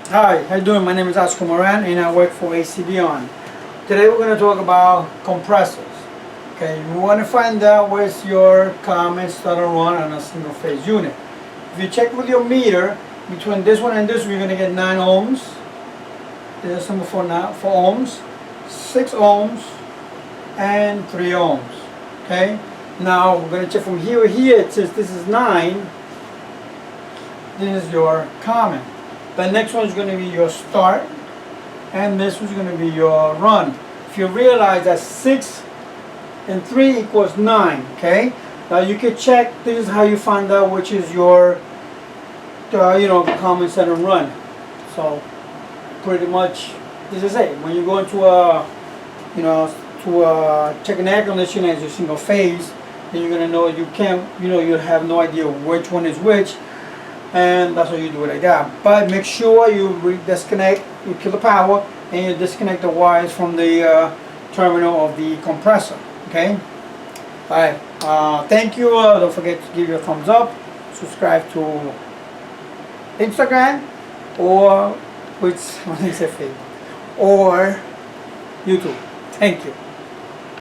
Hi, how you doing? My name is Moran and I work for Acbeyond. Today we're going to talk about compressors. Okay, you want to find out where's your comments that are run on a single phase unit. If you check with your meter, between this one and this one, you're going to get 9 ohms. There's a symbol for ohms, 6 ohms, and 3 ohms. Okay, now we're going to check from here to here. It says this is 9. This is your comment. The next one is going to be your start, and this one's going to be your run. If you realize that 6 and 3 equals 9, okay? Now you can check, this is how you find out which is your, common set and run. So pretty much this is it. When you go into check an air conditioner as your single phase, then you're going to know you have no idea which one is which. And that's how you do it like that. But make sure you disconnect, you kill the power, and you disconnect the wires from the terminal of the compressor. Okay? Alright. Thank you. Don't forget to give your thumbs up. Subscribe to Instagram or or YouTube. Thank you.